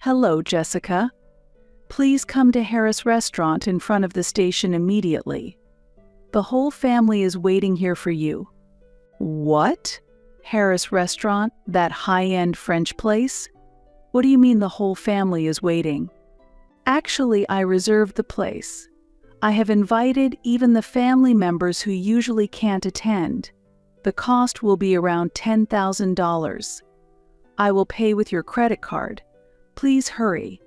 Hello, Jessica. Please come to Harris Restaurant in front of the station immediately. The whole family is waiting here for you. What? Harris Restaurant, that high-end French place? What do you mean the whole family is waiting? Actually, I reserved the place. I have invited even the family members who usually can't attend. The cost will be around $10,000. I will pay with your credit card. Please hurry.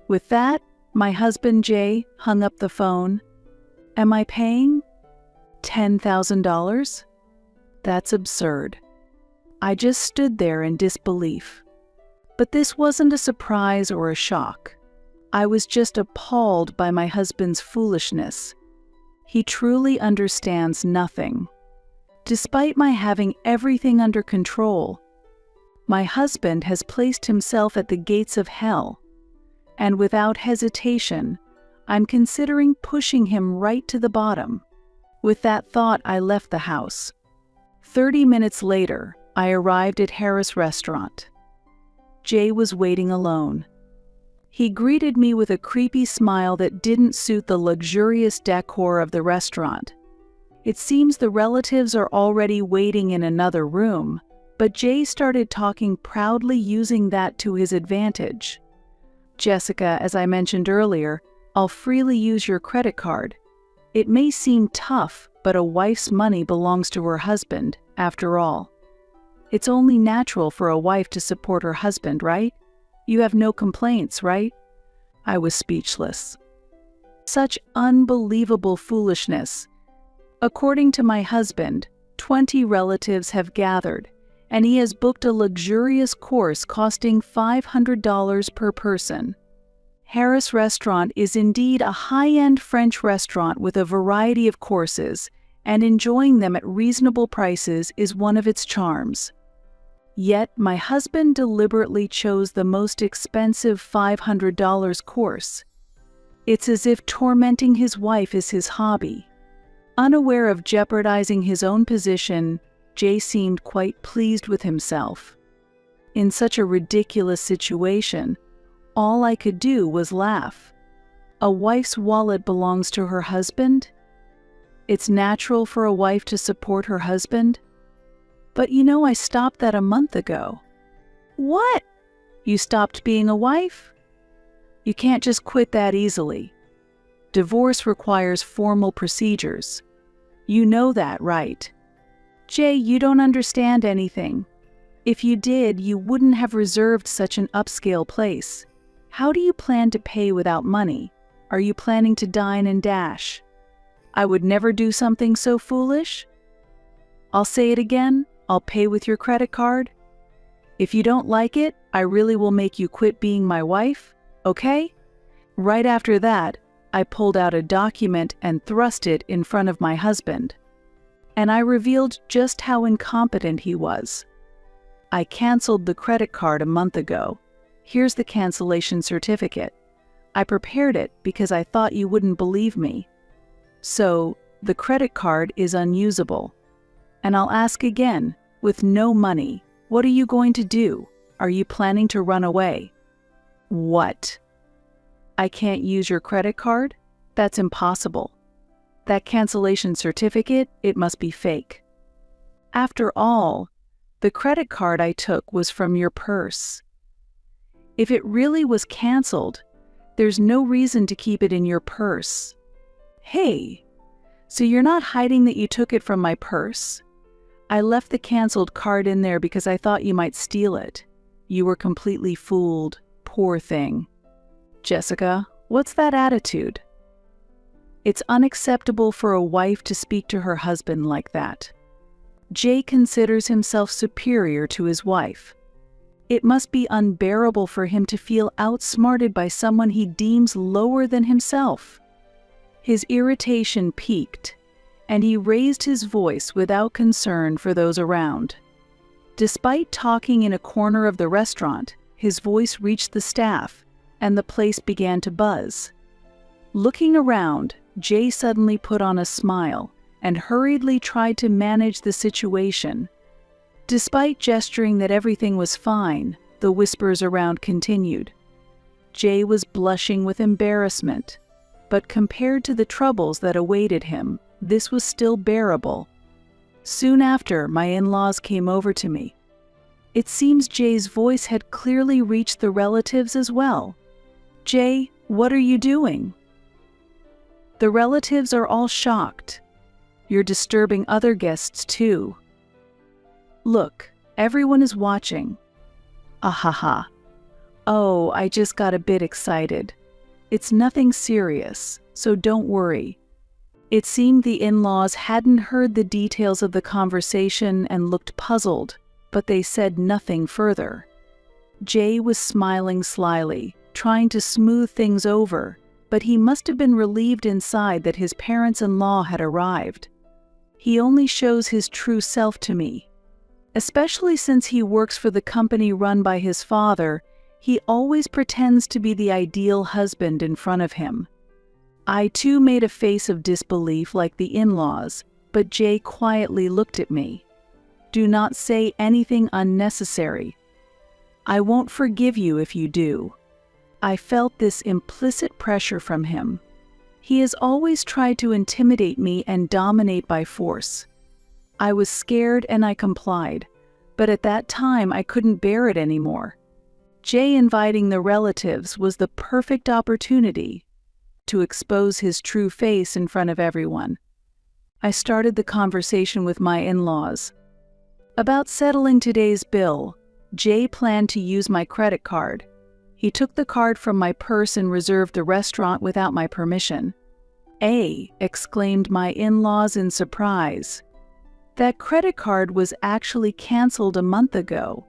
With that, my husband Jay hung up the phone. Am I paying $10,000? That's absurd. I just stood there in disbelief. But this wasn't a surprise or a shock. I was just appalled by my husband's foolishness. He truly understands nothing. Despite my having everything under control, my husband has placed himself at the gates of hell, and without hesitation, I'm considering pushing him right to the bottom. With that thought, I left the house. 30 minutes later, I arrived at Harris Restaurant. Jay was waiting alone. He greeted me with a creepy smile that didn't suit the luxurious decor of the restaurant. It seems the relatives are already waiting in another room, but Jay started talking proudly, using that to his advantage. Jessica, as I mentioned earlier, I'll freely use your credit card. It may seem tough, but a wife's money belongs to her husband, after all. It's only natural for a wife to support her husband, right? You have no complaints, right? I was speechless. Such unbelievable foolishness. According to my husband, 20 relatives have gathered, and he has booked a luxurious course costing $500 per person. Harris Restaurant is indeed a high-end French restaurant with a variety of courses, and enjoying them at reasonable prices is one of its charms. Yet my husband deliberately chose the most expensive $500 course. It's as if tormenting his wife is his hobby. Unaware of jeopardizing his own position, Jay seemed quite pleased with himself. In such a ridiculous situation, all I could do was laugh. A wife's wallet belongs to her husband? It's natural for a wife to support her husband? But you know, I stopped that a month ago. What? You stopped being a wife? You can't just quit that easily. Divorce requires formal procedures. You know that, right? Jay, you don't understand anything. If you did, you wouldn't have reserved such an upscale place. How do you plan to pay without money? Are you planning to dine and dash? I would never do something so foolish. I'll say it again. I'll pay with your credit card. If you don't like it, I really will make you quit being my wife, okay? Right after that, I pulled out a document and thrust it in front of my husband. And I revealed just how incompetent he was. I canceled the credit card a month ago. Here's the cancellation certificate. I prepared it because I thought you wouldn't believe me. So, the credit card is unusable. And I'll ask again, with no money, what are you going to do? Are you planning to run away? What? I can't use your credit card? That's impossible. That cancellation certificate, it must be fake. After all, the credit card I took was from your purse. If it really was canceled, there's no reason to keep it in your purse. Hey, so you're not hiding that you took it from my purse? I left the canceled card in there because I thought you might steal it. You were completely fooled. Poor thing. Jessica, what's that attitude? It's unacceptable for a wife to speak to her husband like that. Jay considers himself superior to his wife. It must be unbearable for him to feel outsmarted by someone he deems lower than himself. His irritation peaked, and he raised his voice without concern for those around. Despite talking in a corner of the restaurant, his voice reached the staff, and the place began to buzz. Looking around, Jay suddenly put on a smile and hurriedly tried to manage the situation. Despite gesturing that everything was fine, the whispers around continued. Jay was blushing with embarrassment, but compared to the troubles that awaited him, this was still bearable. Soon after, my in-laws came over to me. It seems Jay's voice had clearly reached the relatives as well. "Jay, what are you doing?" The relatives are all shocked. "You're disturbing other guests too." "Look, everyone is watching." "Ahaha. Oh, I just got a bit excited. It's nothing serious, so don't worry." It seemed the in-laws hadn't heard the details of the conversation and looked puzzled, but they said nothing further. Jay was smiling slyly, trying to smooth things over, but he must have been relieved inside that his parents-in-law had arrived. He only shows his true self to me. Especially since he works for the company run by his father, he always pretends to be the ideal husband in front of him. I too made a face of disbelief like the in-laws, but Jay quietly looked at me. "Do not say anything unnecessary. I won't forgive you if you do." I felt this implicit pressure from him. He has always tried to intimidate me and dominate by force. I was scared and I complied, but at that time I couldn't bear it anymore. Jay inviting the relatives was the perfect opportunity to expose his true face in front of everyone. I started the conversation with my in-laws. About settling today's bill, Jay planned to use my credit card. He took the card from my purse and reserved the restaurant without my permission. Exclaimed my in-laws in surprise. That credit card was actually canceled a month ago,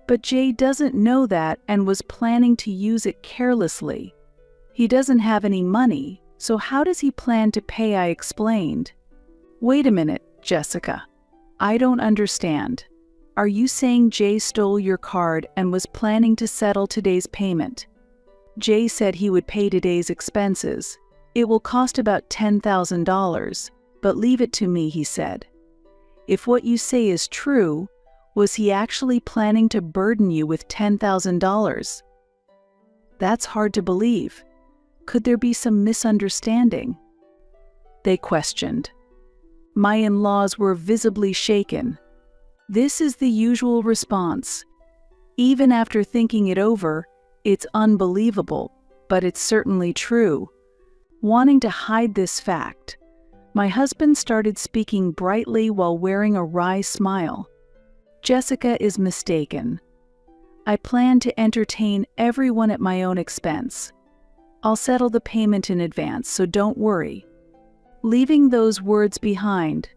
but Jay doesn't know that and was planning to use it carelessly. He doesn't have any money, so how does he plan to pay? I explained. "Wait a minute, Jessica. I don't understand. Are you saying Jay stole your card and was planning to settle today's payment?" Jay said he would pay today's expenses. "It will cost about $10,000, but leave it to me," he said. "If what you say is true, was he actually planning to burden you with $10,000? That's hard to believe. Could there be some misunderstanding?" They questioned. My in-laws were visibly shaken. This is the usual response. Even after thinking it over, it's unbelievable, but it's certainly true. Wanting to hide this fact, my husband started speaking brightly while wearing a wry smile. "Jessica is mistaken. I plan to entertain everyone at my own expense. I'll settle the payment in advance, so don't worry." Leaving those words behind,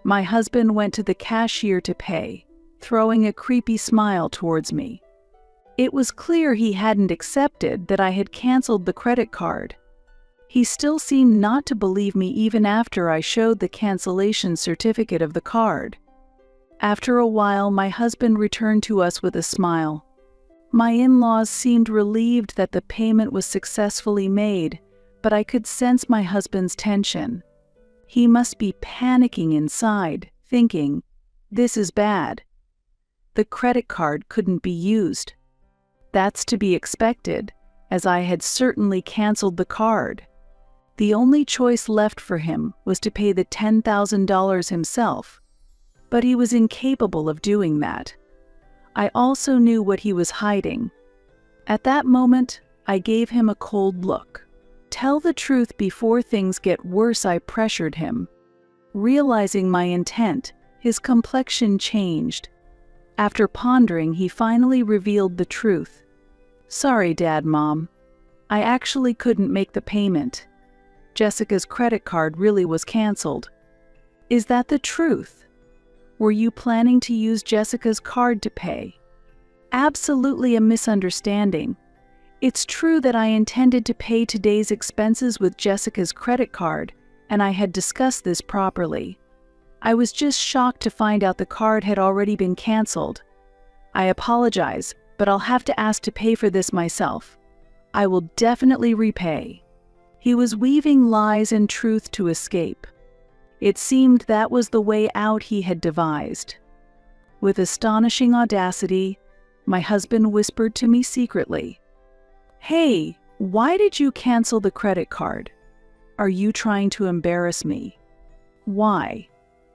my husband went to the cashier to pay, throwing a creepy smile towards me. It was clear he hadn't accepted that I had canceled the credit card. He still seemed not to believe me even after I showed the cancellation certificate of the card. After a while, my husband returned to us with a smile. My in-laws seemed relieved that the payment was successfully made, but I could sense my husband's tension. He must be panicking inside, thinking, "This is bad." The credit card couldn't be used. That's to be expected, as I had certainly canceled the card. The only choice left for him was to pay the $10,000 himself, but he was incapable of doing that. I also knew what he was hiding. At that moment, I gave him a cold look. "Tell the truth before things get worse," I pressured him. Realizing my intent, his complexion changed. After pondering, he finally revealed the truth. "Sorry, Dad, Mom. I actually couldn't make the payment. Jessica's credit card really was canceled." "Is that the truth? Were you planning to use Jessica's card to pay?" "Absolutely a misunderstanding. It's true that I intended to pay today's expenses with Jessica's credit card, and I had discussed this properly. I was just shocked to find out the card had already been canceled. I apologize, but I'll have to ask to pay for this myself. I will definitely repay." He was weaving lies and truth to escape. It seemed that was the way out he had devised. With astonishing audacity, my husband whispered to me secretly, Hey, why did you cancel the credit card? Are you trying to embarrass me? Why?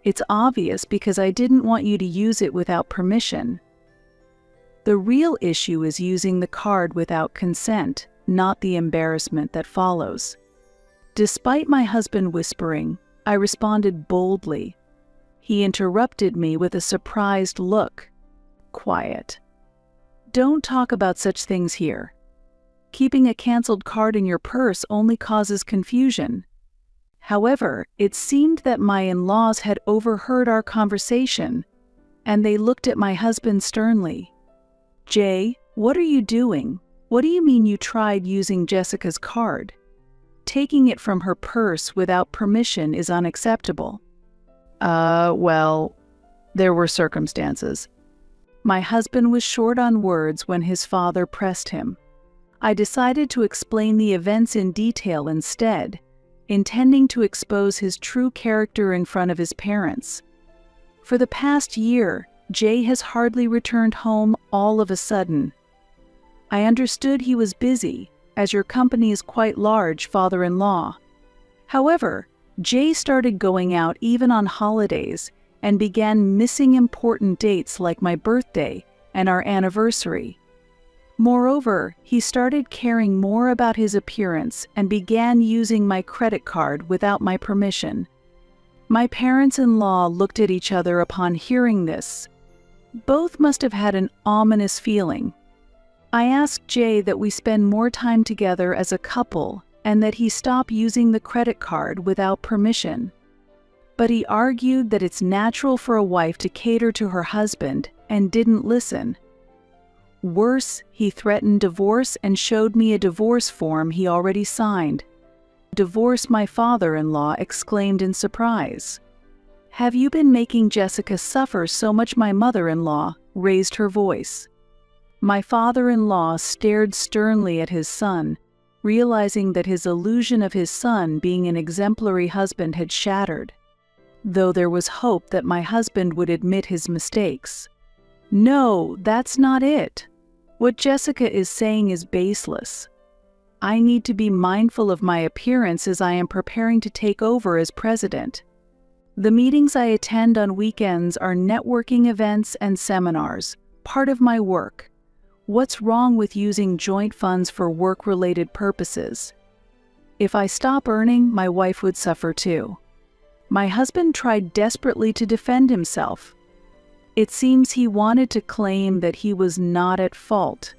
It's obvious because I didn't want you to use it without permission. The real issue is using the card without consent, not the embarrassment that follows. Despite my husband whispering, I responded boldly. He interrupted me with a surprised look. Quiet. Don't talk about such things here. Keeping a canceled card in your purse only causes confusion. However, it seemed that my in-laws had overheard our conversation, and they looked at my husband sternly. Jay, what are you doing? What do you mean you tried using Jessica's card? Taking it from her purse without permission is unacceptable. Well, there were circumstances. My husband was short on words when his father pressed him. I decided to explain the events in detail instead, intending to expose his true character in front of his parents. For the past year, Jay has hardly returned home all of a sudden. I understood he was busy, as your company is quite large, father-in-law. However, Jay started going out even on holidays and began missing important dates like my birthday and our anniversary. Moreover, he started caring more about his appearance and began using my credit card without my permission. My parents-in-law looked at each other upon hearing this. Both must have had an ominous feeling. I asked Jay that we spend more time together as a couple and that he stop using the credit card without permission. But he argued that it's natural for a wife to cater to her husband and didn't listen. Worse, he threatened divorce and showed me a divorce form he already signed. Divorce, my father-in-law exclaimed in surprise. Have you been making Jessica suffer so much? My mother-in-law raised her voice. My father-in-law stared sternly at his son, realizing that his illusion of his son being an exemplary husband had shattered, though there was hope that my husband would admit his mistakes. No, that's not it. What Jessica is saying is baseless. I need to be mindful of my appearance as I am preparing to take over as president. The meetings I attend on weekends are networking events and seminars, part of my work. What's wrong with using joint funds for work-related purposes? If I stop earning, my wife would suffer too. My husband tried desperately to defend himself. It seems he wanted to claim that he was not at fault.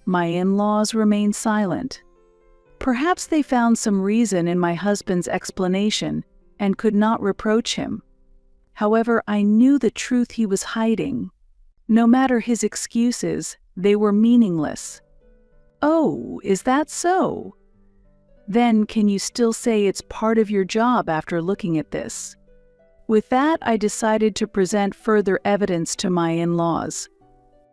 My in-laws remained silent. Perhaps they found some reason in my husband's explanation and could not reproach him. However, I knew the truth he was hiding. No matter his excuses, they were meaningless. Oh, is that so? Then can you still say it's part of your job after looking at this? With that, I decided to present further evidence to my in-laws.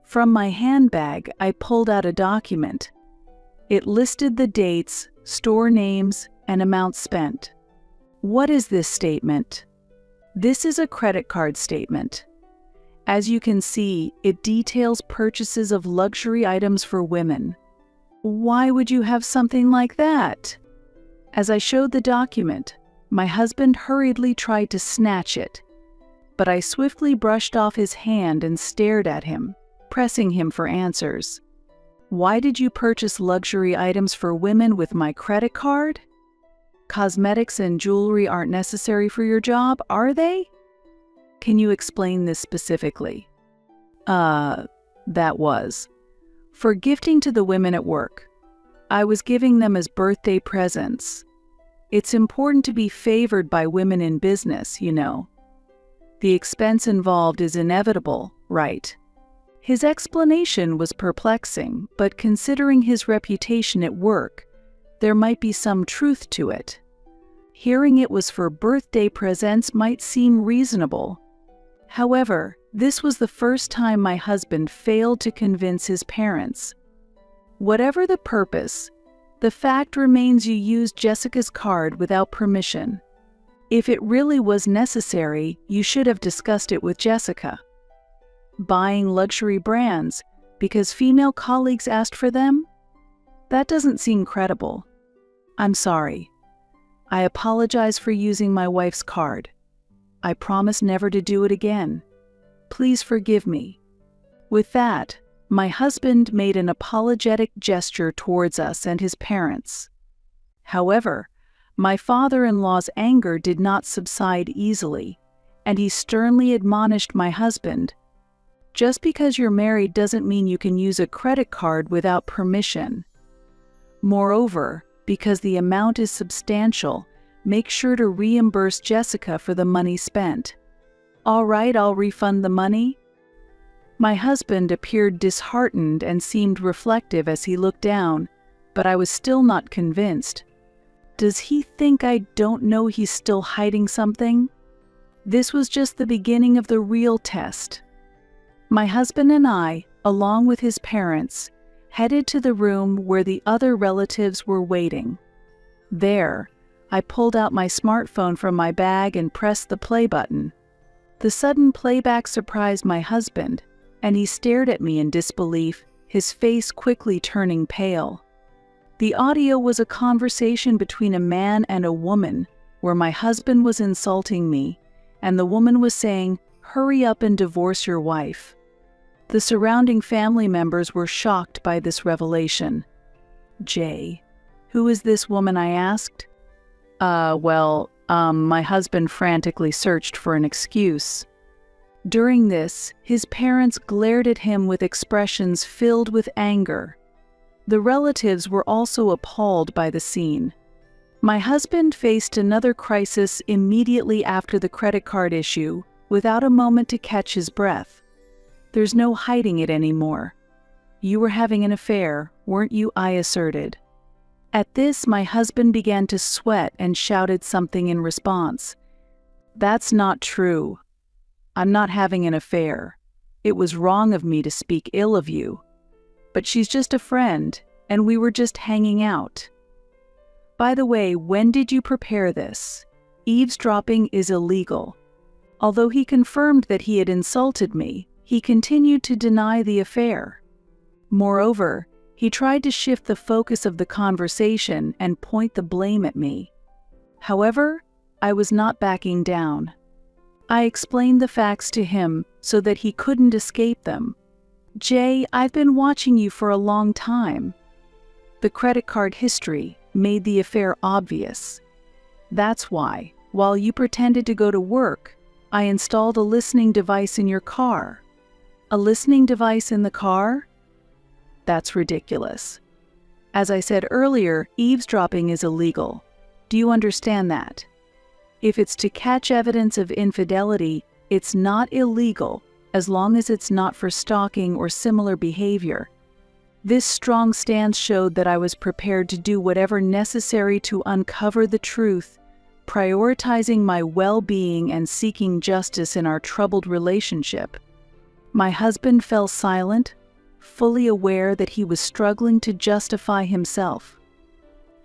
From my handbag, I pulled out a document. It listed the dates, store names, and amounts spent. What is this statement? This is a credit card statement. As you can see, it details purchases of luxury items for women. Why would you have something like that? As I showed the document, my husband hurriedly tried to snatch it, but I swiftly brushed off his hand and stared at him, pressing him for answers. Why did you purchase luxury items for women with my credit card? Cosmetics and jewelry aren't necessary for your job, are they? Can you explain this specifically? That was for gifting to the women at work. I was giving them as birthday presents. It's important to be favored by women in business, you know. The expense involved is inevitable, right? His explanation was perplexing, but considering his reputation at work, there might be some truth to it. Hearing it was for birthday presents might seem reasonable. However, this was the first time my husband failed to convince his parents. Whatever the purpose, the fact remains you used Jessica's card without permission. If it really was necessary, you should have discussed it with Jessica. Buying luxury brands because female colleagues asked for them? That doesn't seem credible. I'm sorry. I apologize for using my wife's card. I promise never to do it again. Please forgive me." With that, my husband made an apologetic gesture towards us and his parents. However, my father-in-law's anger did not subside easily, and he sternly admonished my husband, "Just because you're married doesn't mean you can use a credit card without permission. Moreover, because the amount is substantial, make sure to reimburse Jessica for the money spent." "All right, I'll refund the money." My husband appeared disheartened and seemed reflective as he looked down, but I was still not convinced. Does he think I don't know he's still hiding something? This was just the beginning of the real test. My husband and I, along with his parents, headed to the room where the other relatives were waiting. There, I pulled out my smartphone from my bag and pressed the play button. The sudden playback surprised my husband, and he stared at me in disbelief, his face quickly turning pale. The audio was a conversation between a man and a woman, where my husband was insulting me, and the woman was saying, "Hurry up and divorce your wife." The surrounding family members were shocked by this revelation. "Jay, who is this woman?" I asked. My husband frantically searched for an excuse. During this, his parents glared at him with expressions filled with anger. The relatives were also appalled by the scene. My husband faced another crisis immediately after the credit card issue, without a moment to catch his breath. "There's no hiding it anymore. You were having an affair, weren't you?" I asserted. At this, my husband began to sweat and shouted something in response. "That's not true. I'm not having an affair. It was wrong of me to speak ill of you. But she's just a friend, and we were just hanging out. By the way, when did you prepare this? Eavesdropping is illegal." Although he confirmed that he had insulted me, he continued to deny the affair. Moreover, he tried to shift the focus of the conversation and point the blame at me. However, I was not backing down. I explained the facts to him so that he couldn't escape them. "Jay, I've been watching you for a long time. The credit card history made the affair obvious. That's why, while you pretended to go to work, I installed a listening device in your car." "A listening device in the car? That's ridiculous. As I said earlier, eavesdropping is illegal. Do you understand that? If it's to catch evidence of infidelity, it's not illegal, as long as it's not for stalking or similar behavior." This strong stance showed that I was prepared to do whatever necessary to uncover the truth, prioritizing my well-being and seeking justice in our troubled relationship. My husband fell silent, fully aware that he was struggling to justify himself.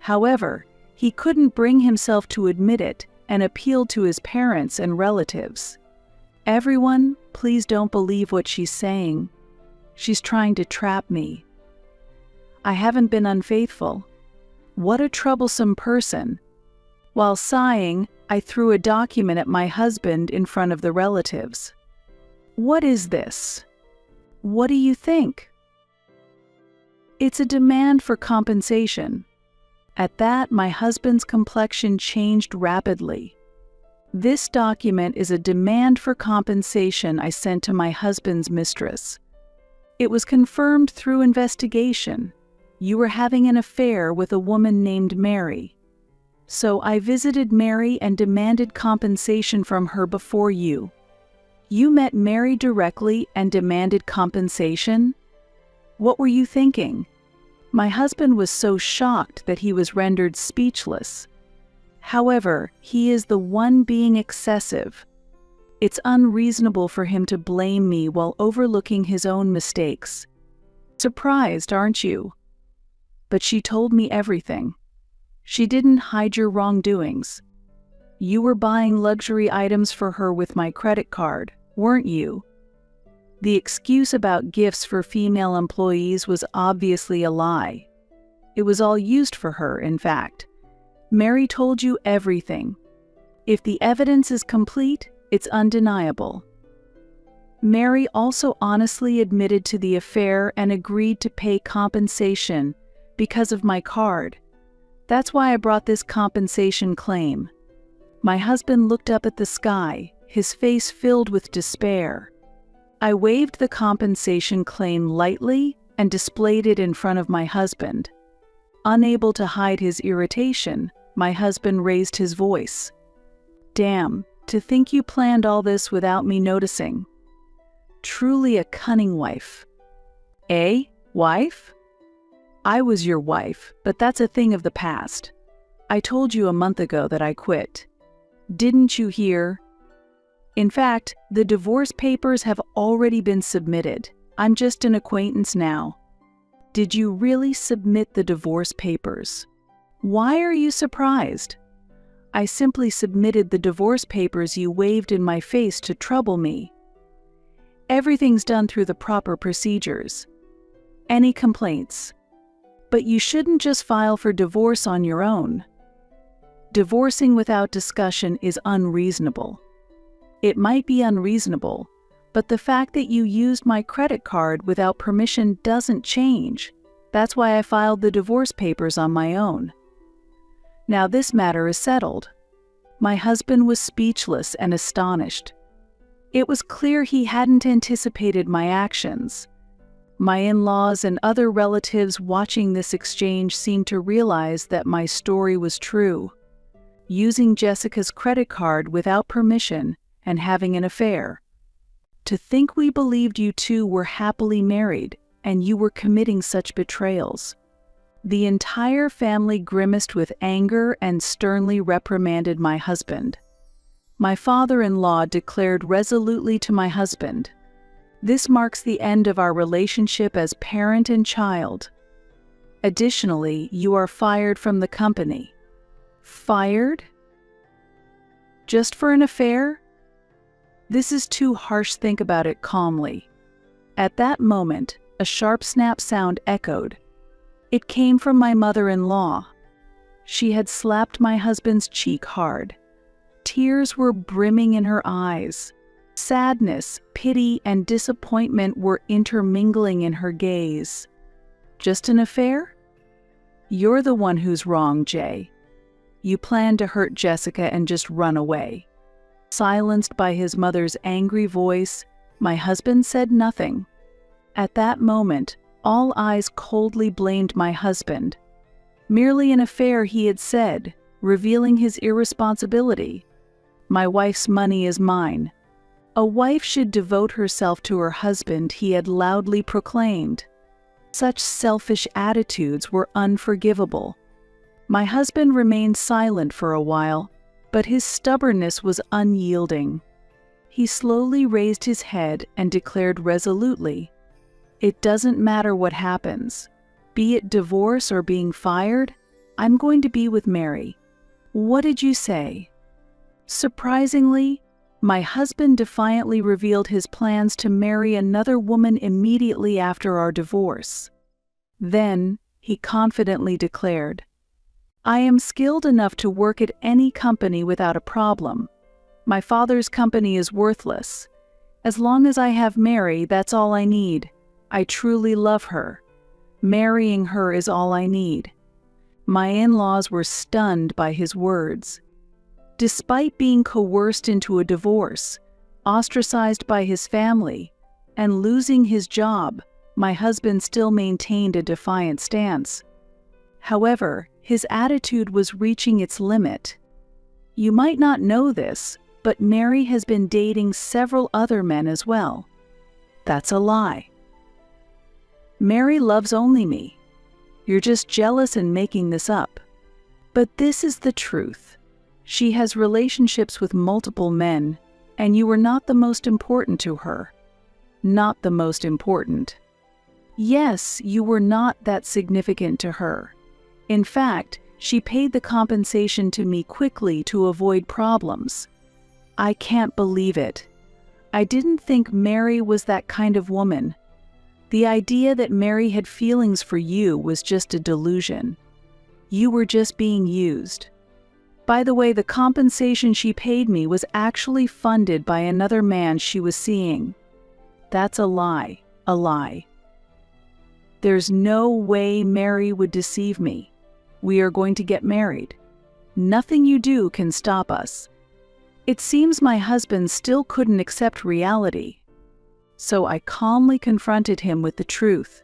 However, he couldn't bring himself to admit it and appealed to his parents and relatives. "Everyone, please don't believe what she's saying. She's trying to trap me. I haven't been unfaithful. What a troublesome person." While sighing, I threw a document at my husband in front of the relatives. "What is this? What do you think?" "It's a demand for compensation." At that, my husband's complexion changed rapidly. "This document is a demand for compensation I sent to my husband's mistress. It was confirmed through investigation. You were having an affair with a woman named Mary. So I visited Mary and demanded compensation from her before you. You met Mary directly and demanded compensation? What were you thinking?" My husband was so shocked that he was rendered speechless. However, he is the one being excessive. It's unreasonable for him to blame me while overlooking his own mistakes. Surprised, aren't you? But she told me everything. She didn't hide your wrongdoings. You were buying luxury items for her with my credit card, weren't you? The excuse about gifts for female employees was obviously a lie. It was all used for her, in fact. Mary told you everything. If the evidence is complete, it's undeniable. Mary also honestly admitted to the affair and agreed to pay compensation because of my card. That's why I brought this compensation claim. My husband looked up at the sky, his face filled with despair. I waved the compensation claim lightly and displayed it in front of my husband. Unable to hide his irritation, my husband raised his voice. "Damn, to think you planned all this without me noticing. Truly a cunning wife." "Eh, wife? I was your wife, but that's a thing of the past. I told you a month ago that I quit. Didn't you hear? In fact, the divorce papers have already been submitted. I'm just an acquaintance now." "Did you really submit the divorce papers? Why are you surprised?" "I simply submitted the divorce papers you waved in my face to trouble me. Everything's done through the proper procedures. Any complaints? But you shouldn't just file for divorce on your own. Divorcing without discussion is unreasonable." "It might be unreasonable, but the fact that you used my credit card without permission doesn't change. That's why I filed the divorce papers on my own. Now this matter is settled." My husband was speechless and astonished. It was clear he hadn't anticipated my actions. My in-laws and other relatives watching this exchange seemed to realize that my story was true. Using Jessica's credit card without permission and having an affair. To think we believed you two were happily married and you were committing such betrayals. The entire family grimaced with anger and sternly reprimanded my husband. My father-in-law declared resolutely to my husband, "This marks the end of our relationship as parent and child. Additionally, you are fired from the company." "Fired? Just for an affair? This is too harsh. Think about it calmly." At that moment, a sharp snap sound echoed. It came from my mother-in-law. She had slapped my husband's cheek hard. Tears were brimming in her eyes. Sadness, pity, and disappointment were intermingling in her gaze. "Just an affair? You're the one who's wrong, Jay. You planned to hurt Jessica and just run away." Silenced by his mother's angry voice, my husband said nothing. At that moment, all eyes coldly blamed my husband. Merely an affair, he had said, revealing his irresponsibility. "My wife's money is mine." A wife should devote herself to her husband, he had loudly proclaimed. Such selfish attitudes were unforgivable. My husband remained silent for a while, but his stubbornness was unyielding. He slowly raised his head and declared resolutely, "It doesn't matter what happens. Be it divorce or being fired, I'm going to be with Mary. What did you say?" Surprisingly, my husband defiantly revealed his plans to marry another woman immediately after our divorce. Then, he confidently declared, "I am skilled enough to work at any company without a problem. My father's company is worthless. As long as I have Mary, that's all I need. I truly love her. Marrying her is all I need." My in-laws were stunned by his words. Despite being coerced into a divorce, ostracized by his family, and losing his job, my husband still maintained a defiant stance. However, his attitude was reaching its limit. "You might not know this, but Mary has been dating several other men as well." "That's a lie. Mary loves only me. You're just jealous and making this up." "But this is the truth. She has relationships with multiple men, and you were not the most important to her." "Not the most important." "Yes, you were not that significant to her. In fact, she paid the compensation to me quickly to avoid problems." "I can't believe it. I didn't think Mary was that kind of woman." The idea that Mary had feelings for you was just a delusion. You were just being used. By the way, the compensation she paid me was actually funded by another man she was seeing. That's a lie, a lie. There's no way Mary would deceive me. We are going to get married. Nothing you do can stop us. It seems my husband still couldn't accept reality. So I calmly confronted him with the truth.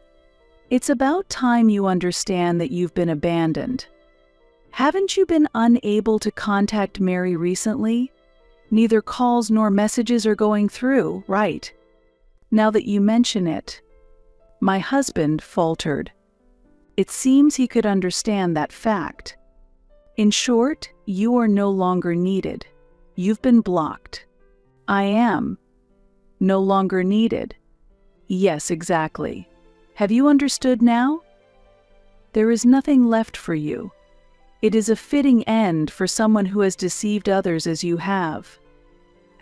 It's about time you understand that you've been abandoned. Haven't you been unable to contact Mary recently? Neither calls nor messages are going through, right? Now that you mention it. My husband faltered. It seems he could understand that fact. In short, you are no longer needed. You've been blocked. I am no longer needed. Yes, exactly. Have you understood now? There is nothing left for you. It is a fitting end for someone who has deceived others as you have.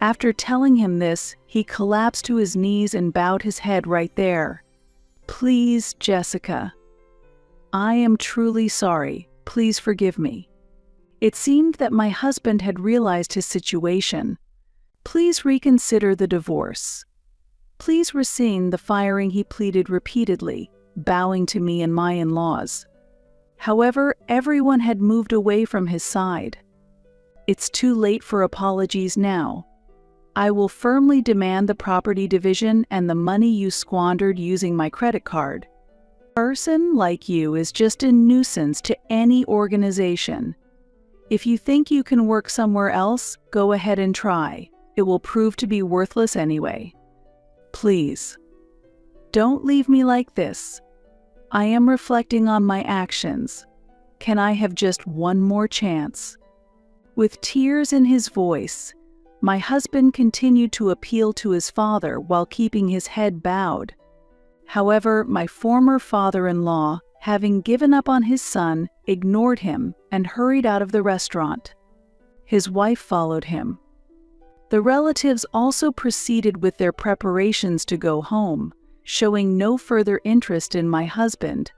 After telling him this, he collapsed to his knees and bowed his head right there. Please, Jessica. I am truly sorry. Please forgive me. It seemed that my husband had realized his situation. Please reconsider the divorce. Please rescind the firing, he pleaded repeatedly, bowing to me and my in-laws. However, everyone had moved away from his side. It's too late for apologies now. I will firmly demand the property division and the money you squandered using my credit card. A person like you is just a nuisance to any organization. If you think you can work somewhere else, go ahead and try. It will prove to be worthless anyway. Please, don't leave me like this. I am reflecting on my actions. Can I have just one more chance? With tears in his voice, my husband continued to appeal to his father while keeping his head bowed. However, my former father-in-law, having given up on his son, ignored him and hurried out of the restaurant. His wife followed him. The relatives also proceeded with their preparations to go home, showing no further interest in my husband.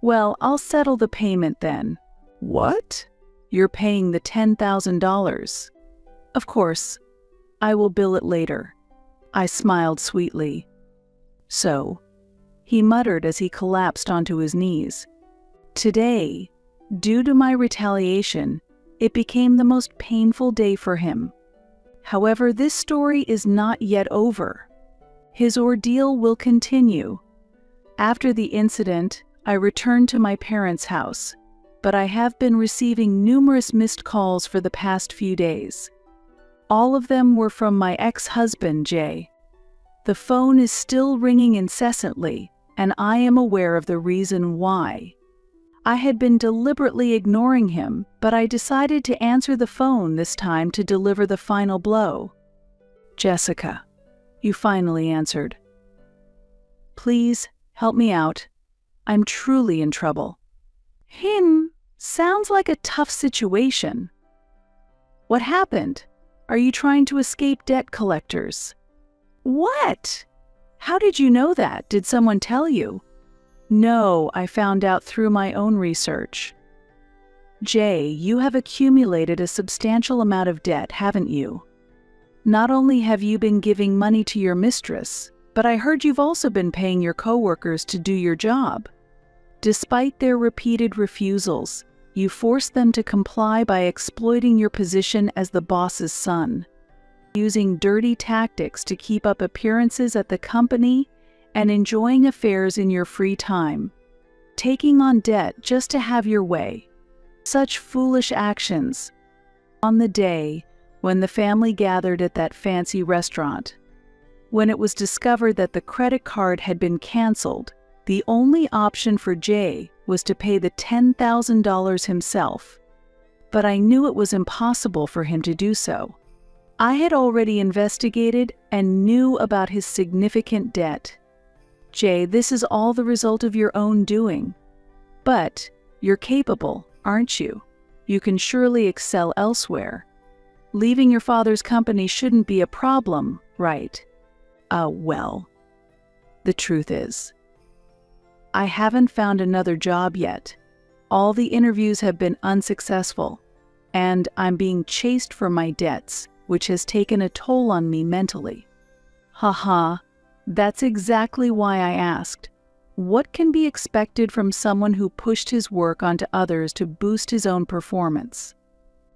Well, I'll settle the payment then. What? You're paying the $10,000. Of course, I will bill it later. I smiled sweetly. So, he muttered as he collapsed onto his knees. Today, due to my retaliation, it became the most painful day for him. However, this story is not yet over. His ordeal will continue. After the incident, I returned to my parents' house, but I have been receiving numerous missed calls for the past few days. All of them were from my ex-husband, Jay. The phone is still ringing incessantly, and I am aware of the reason why. I had been deliberately ignoring him, but I decided to answer the phone this time to deliver the final blow. Jessica, you finally answered. Please, help me out. I'm truly in trouble. Sounds like a tough situation. What happened? Are you trying to escape debt collectors? What? How did you know that? Did someone tell you? No, I found out through my own research. Jay, you have accumulated a substantial amount of debt, haven't you? Not only have you been giving money to your mistress, but I heard you've also been paying your coworkers to do your job. Despite their repeated refusals, you forced them to comply by exploiting your position as the boss's son, using dirty tactics to keep up appearances at the company and enjoying affairs in your free time, taking on debt just to have your way. Such foolish actions. On the day when the family gathered at that fancy restaurant, when it was discovered that the credit card had been canceled, the only option for Jay was to pay the $10,000 himself. But I knew it was impossible for him to do so. I had already investigated and knew about his significant debt. Jay, this is all the result of your own doing. But you're capable, aren't you? You can surely excel elsewhere. Leaving your father's company shouldn't be a problem, right? Well, The truth is, I haven't found another job yet. All the interviews have been unsuccessful, and I'm being chased for my debts, which has taken a toll on me mentally. Haha, that's exactly why I asked. What can be expected from someone who pushed his work onto others to boost his own performance?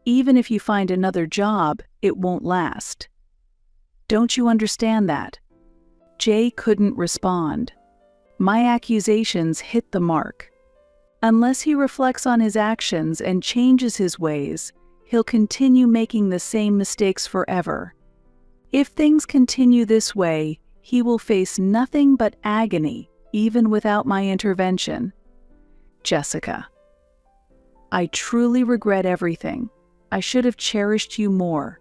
Even if you find another job, it won't last. Don't you understand that? Jay couldn't respond. My accusations hit the mark. Unless he reflects on his actions and changes his ways, he'll continue making the same mistakes forever. If things continue this way, he will face nothing but agony, even without my intervention. Jessica, I truly regret everything. I should have cherished you more.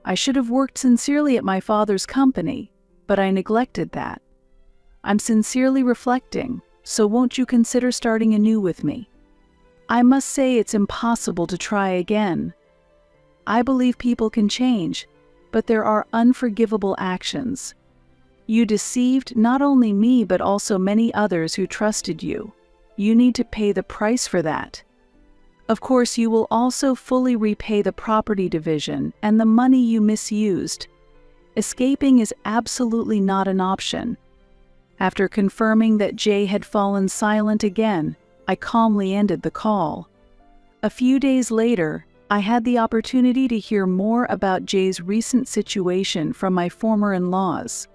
I should have worked sincerely at my father's company, but I neglected that. I'm sincerely reflecting, so won't you consider starting anew with me? I must say it's impossible to try again. I believe people can change, but there are unforgivable actions. You deceived not only me but also many others who trusted you. You need to pay the price for that. Of course, you will also fully repay the property division and the money you misused. Escaping is absolutely not an option. After confirming that Jay had fallen silent again, I calmly ended the call. A few days later, I had the opportunity to hear more about Jay's recent situation from my former in-laws.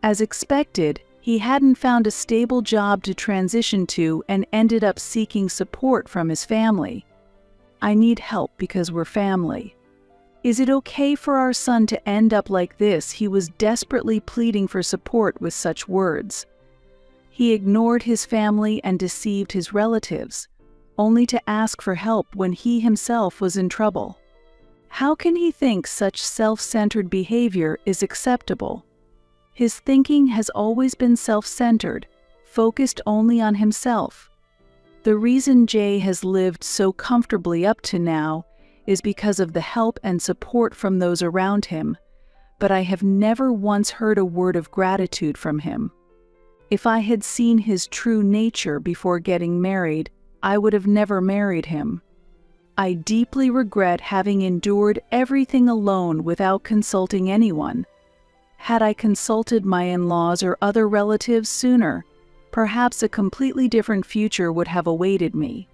As expected, he hadn't found a stable job to transition to and ended up seeking support from his family. I need help because we're family. Is it okay for our son to end up like this? He was desperately pleading for support with such words. He ignored his family and deceived his relatives, only to ask for help when he himself was in trouble. How can he think such self-centered behavior is acceptable? His thinking has always been self-centered, focused only on himself. The reason Jay has lived so comfortably up to now is because of the help and support from those around him, but I have never once heard a word of gratitude from him. If I had seen his true nature before getting married, I would have never married him. I deeply regret having endured everything alone without consulting anyone. Had I consulted my in-laws or other relatives sooner, perhaps a completely different future would have awaited me.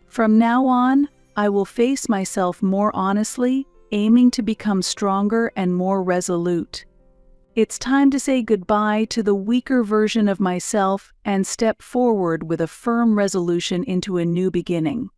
From now on, I will face myself more honestly, aiming to become stronger and more resolute. It's time to say goodbye to the weaker version of myself and step forward with a firm resolution into a new beginning.